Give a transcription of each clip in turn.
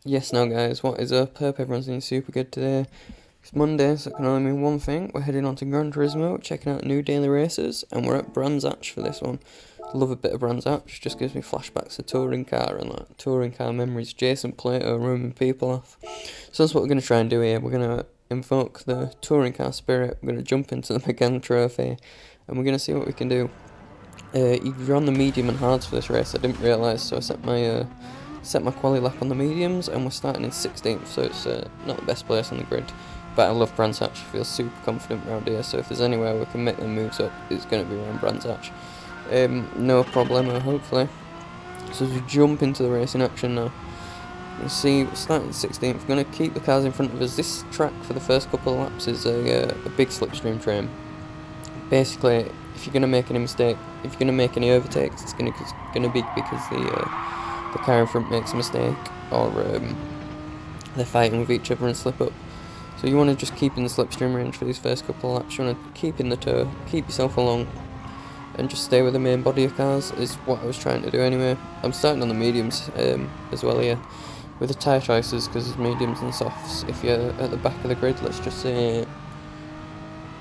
Yes, now guys, what is up? Hope everyone's doing super good today. It's Monday, so it can only mean one thing. We're heading on to Gran Turismo, checking out new daily races, and we're at Brands Hatch for this one. Love a bit of Brands Hatch, just gives me flashbacks to touring car and like touring car memories. Jason Plato roaming people off. So that's what we're going to try and do here. We're going to invoke the touring car spirit, we're going to jump into the McGann Trophy, and we're going to see what we can do. You're on the medium and hards for this race, I didn't realise, so I set my quali lap on the mediums, and we're starting in 16th, so it's not the best place on the grid. But I love Brands Hatch, I feel super confident around here, so if there's anywhere we can make them moves up, it's going to be around Brands Hatch. No problemo, hopefully. So as we jump into the racing action now, you see we're starting in 16th, we're going to keep the cars in front of us. This track for the first couple of laps is a big slipstream train. Basically, if you're going to make any mistake, if you're going to make any overtakes, it's going to be because the car in front makes a mistake, or they're fighting with each other and slip up. So you want to just keep in the slipstream range for these first couple of laps. You want to keep in the tow, keep yourself along, and just stay with the main body of cars is what I was trying to do anyway. I'm starting on the mediums as well here, with the tyre choices, because there's mediums and softs. If you're at the back of the grid, let's just say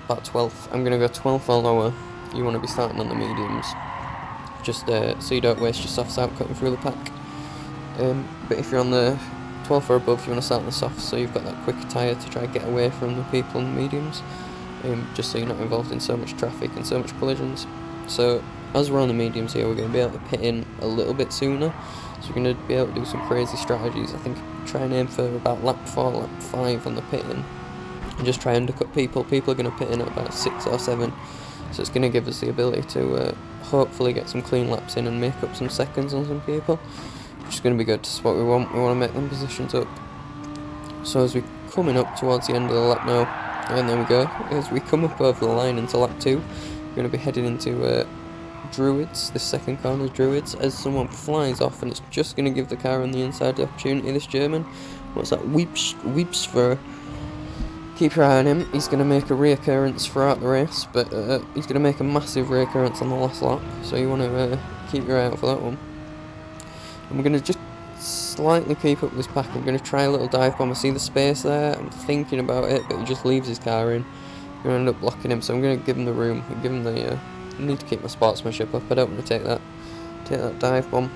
about 12th, I'm going to go 12th or lower. You want to be starting on the mediums, just so you don't waste your softs out cutting through the pack. But if you're on the 12th or above, you want to start on the softs, so you've got that quick tyre to try and get away from the people in the mediums, just so you're not involved in so much traffic and so much collisions. So as we're on the mediums here, we're going to be able to pit in a little bit sooner, so we're going to be able to do some crazy strategies. I think try and aim for about lap 4, lap 5 on the pit in, and just try and undercut people. People are going to pit in at about 6 or 7, so it's going to give us the ability to hopefully get some clean laps in and make up some seconds on some people, which is going to be good. That's what we want to make them positions up. So as we're coming up towards the end of the lap now, and there we go, as we come up over the line into lap 2, we're going to be heading into Druids. This second corner is Druids, as someone flies off, and it's just going to give the car on the inside the opportunity. This German, what's that, weeps for. Keep your eye on him. He's going to make a reoccurrence throughout the race, but he's going to make a massive reoccurrence on the last lap, so you want to keep your eye out for that one. And we're going to just slightly keep up this pack. I'm going to try a little dive bomb. I see the space there, I'm thinking about it, but he just leaves his car in. I'm going to end up blocking him, so I'm going to give him the room, give him the, I need to keep my sportsmanship up. I don't want to take that dive bomb,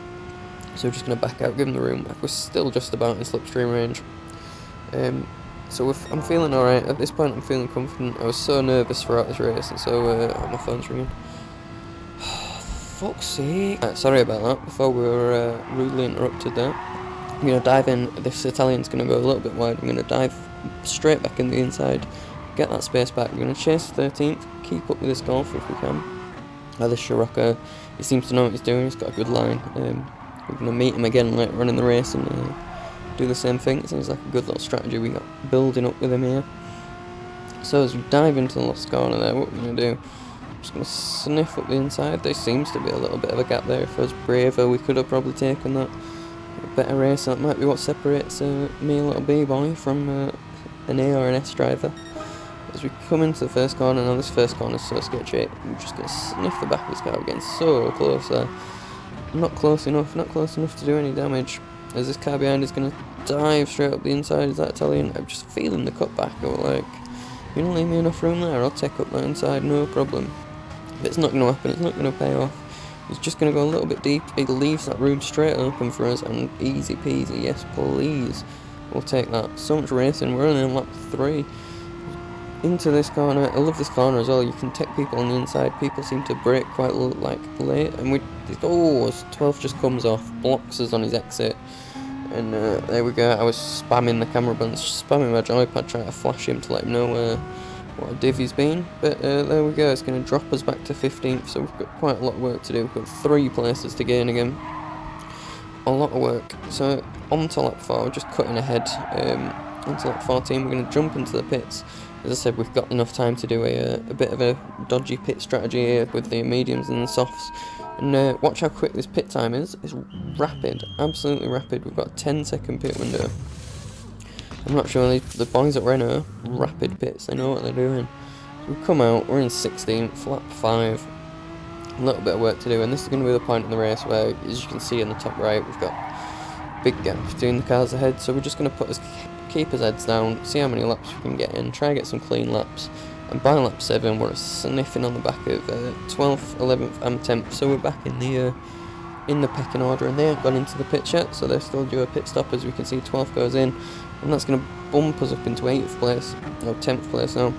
so we're just going to back out, give him the room. We're still just about in slipstream range. So I'm feeling alright. At this point I'm feeling confident. I was so nervous throughout this race, and so my phone's ringing. Fuck's sake. Sorry about that, before we were rudely interrupted there. I'm going to dive in. This Italian's going to go a little bit wide. I'm going to dive straight back in the inside, get that space back. We're going to chase 13th, keep up with this Golf if we can. This Scirocco, he seems to know what he's doing, he's got a good line. We're going to meet him again later on in the race and do the same thing. It seems like a good little strategy we got building up with him here. So as we dive into the last corner there, what we're going to do, I'm just going to sniff up the inside. There seems to be a little bit of a gap there. If I was braver, we could have probably taken that. A better race, that might be what separates me, a little B-boy, from an A or an S driver. As we come into the first corner, now this first corner is so sketchy, I'm just going to sniff the back of this car again, so close there. Not close enough to do any damage. As this car behind is going to dive straight up the inside. Is that Italian? I'm just feeling the cutback. I'm like, you don't leave me enough room there, I'll take up that inside, no problem. But it's not going to happen, it's not going to pay off. He's just going to go a little bit deep. He leaves that room straight open for us, and easy peasy, yes please. We'll take that. So much racing, we're only on lap 3. Into this corner, I love this corner as well. You can take people on the inside. People seem to brake quite late, and 12th just comes off, blocks us on his exit. And there we go. I was spamming the camera buttons, spamming my joypad, trying to flash him to let him know what a div he's been. But there we go. It's going to drop us back to 15th, so we've got quite a lot of work to do. We've got 3 places to gain again. A lot of work. So on to lap 4, we're just cutting ahead. Onto lap 14, we're going to jump into the pits. As I said, we've got enough time to do a bit of a dodgy pit strategy here with the mediums and the softs. And watch how quick this pit time is. It's rapid, absolutely rapid. We've got a 10-second pit window. I'm not sure the boys at Renault, rapid pits, they know what they're doing. So we come out, we're in 16th, lap 5. A little bit of work to do, and this is going to be the point in the race where, as you can see in the top right, we've got big gap between the cars ahead, so we're just going to keep his heads down, see how many laps we can get in, try and get some clean laps. And by lap 7, we're sniffing on the back of 12th, 11th, and 10th, so we're back in the pecking order, and they haven't gone into the pit yet, so they're still due a pit stop. As we can see, 12th goes in, and that's going to bump us up into 8th place, or 10th place now.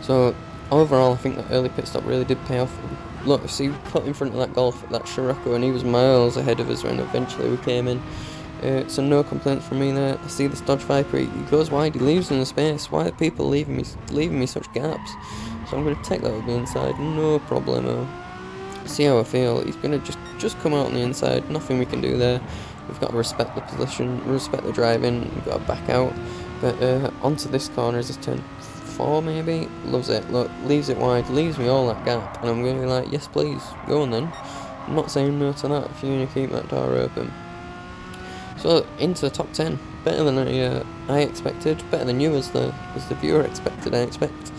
So overall, I think that early pit stop really did pay off. Look, see, we put in front of that Golf, that Scirocco, and he was miles ahead of us when eventually we came in. So no complaints from me there. I see this Dodge Viper, he goes wide, he leaves in the space. Why are people leaving me such gaps? So I'm going to take that over the inside, no problemo. See how I feel. He's going to just come out on the inside, nothing we can do there. We've got to respect the position, respect the driving, we've got to back out. But onto this corner, is this turn 4 maybe? Loves it, look, leaves it wide, leaves me all that gap, and I'm going to be like, yes please, go on then. I'm not saying no to that if you're going to keep that door open. So into the top 10, better than I expected, better than you as the viewer expected, I expect.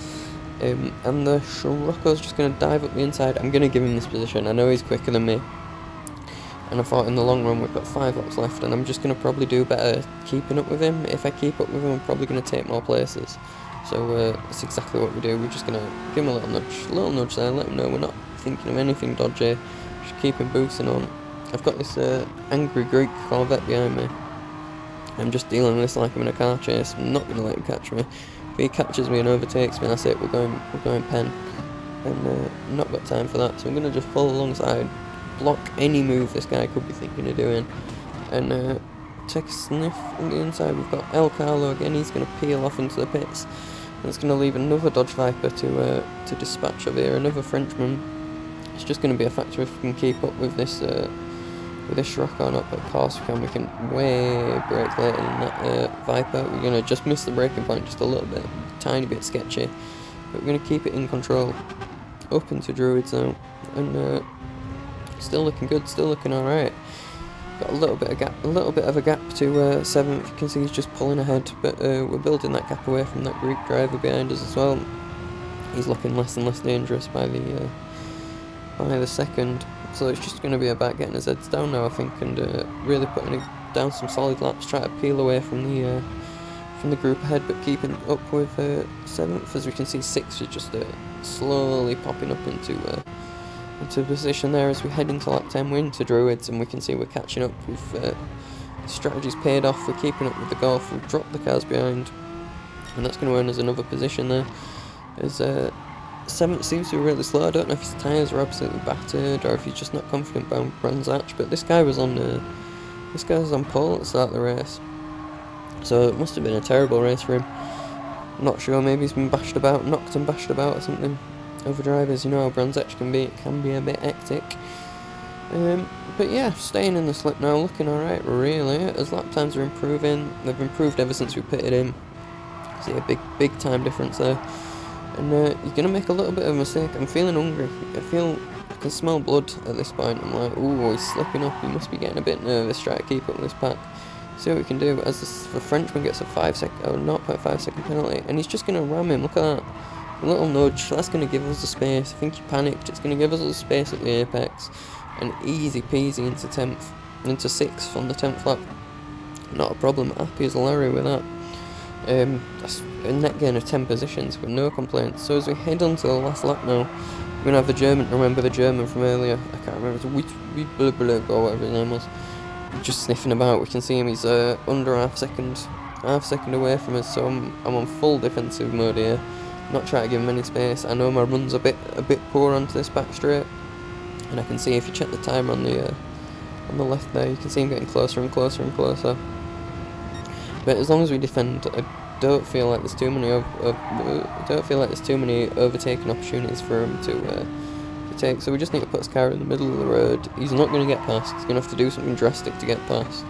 And the Scirocco's just going to dive up the inside. I'm going to give him this position. I know he's quicker than me, and I thought in the long run we've got 5 laps left, and I'm just going to probably do better keeping up with him. If I keep up with him, I'm probably going to take more places. So that's exactly what we do. We're just going to give him a little nudge there, let him know we're not thinking of anything dodgy, just keep him boosting on. I've got this angry Greek Corvette behind me. I'm just dealing with this like I'm in a car chase. I'm not going to let him catch me. If he catches me and overtakes me, that's it. We're going pen, and not got time for that. So I'm going to just pull alongside, block any move this guy could be thinking of doing, and take a sniff on the inside. We've got El Carlo again. He's going to peel off into the pits, and it's going to leave another Dodge Viper to dispatch over here. Another Frenchman. It's just going to be a factor if we can keep up with this. With this Scirocco on up, of course we can way brake later than that Viper. We're going to just miss the braking point just a little bit, tiny bit sketchy, but we're going to keep it in control. Up into Druids now, and still looking good, still looking alright. Got a little bit of a gap to 7th. You can see he's just pulling ahead, but we're building that gap away from that Greek driver behind us as well. He's looking less and less dangerous by the second. So it's just going to be about getting his heads down now, I think, and really putting down some solid laps, try to peel away from the group ahead, but keeping up with 7th. As we can see, 6th is just slowly popping up into position there as we head into lap 10. We're into Druids, and we can see we're catching up. Strategy's paid off. We're keeping up with the Golf. We've dropped the cars behind, and that's going to earn us another position there. As 7th seems to be really slow. I don't know if his tyres are absolutely battered or if he's just not confident about Brands Hatch, but this guy was on pole at the start of the race, so it must have been a terrible race for him. I'm not sure, maybe he's been bashed about, knocked and bashed about or something. Over drivers, you know how Brands Hatch can be, it can be a bit hectic. But yeah, staying in the slip now, looking alright really, as lap times are improving. They've improved ever since we pitted in. See a big time difference there. And you're going to make a little bit of a mistake. I'm feeling hungry. I can smell blood at this point. I'm like, ooh, he's slipping up. He must be getting a bit nervous. Try to keep up with this pack. See what we can do. As the Frenchman gets a 0.5 second penalty, and he's just going to ram him. Look at that. A little nudge. That's going to give us the space. I think he panicked. It's going to give us the space at the apex. And easy peasy into 10th. Into 6th on the 10th lap. Not a problem. Happy as Larry with that. That's a net gain of 10 positions with no complaints. So as we head on to the last lap now, we're going to have the German, remember the German from earlier, I can't remember, it's or whatever his name was, just sniffing about. We can see him, he's under half second away from us, so I'm on full defensive mode here, not trying to give him any space. I know my run's a bit poor onto this back straight, and I can see if you check the timer on the left there, you can see him getting closer and closer and closer. But as long as we defend, I don't feel like there's too many overtaking opportunities for him to take. So we just need to put his car in the middle of the road. He's not going to get past. He's going to have to do something drastic to get past,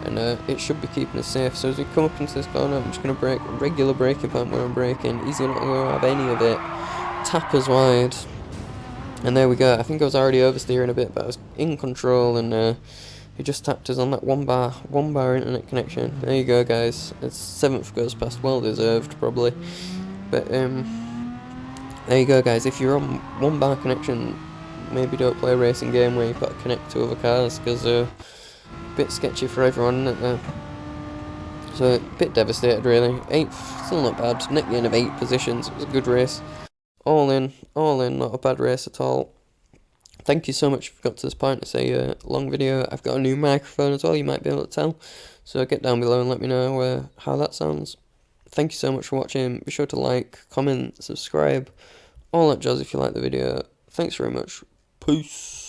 and it should be keeping us safe. So as we come up into this corner, I'm just going to brake, regular braking point where I'm braking. He's not going to have any of it. Tap us wide, and there we go. I think I was already oversteering a bit, but I was in control, and he just tapped us on that one bar internet connection. There you go, guys. It's 7th goes past, well deserved probably. But there you go, guys. If you're on 1 bar connection, maybe don't play a racing game where you've got to connect to other cars, because bit sketchy for everyone, isn't it, there? So, a bit devastated, really. 8th, still not bad. Net gain of 8 positions. It was a good race. All in, not a bad race at all. Thank you so much if you've got to this point. It's a long video. I've got a new microphone as well, you might be able to tell. So get down below and let me know how that sounds. Thank you so much for watching. Be sure to like, comment, subscribe, all that jazz if you like the video. Thanks very much. Peace.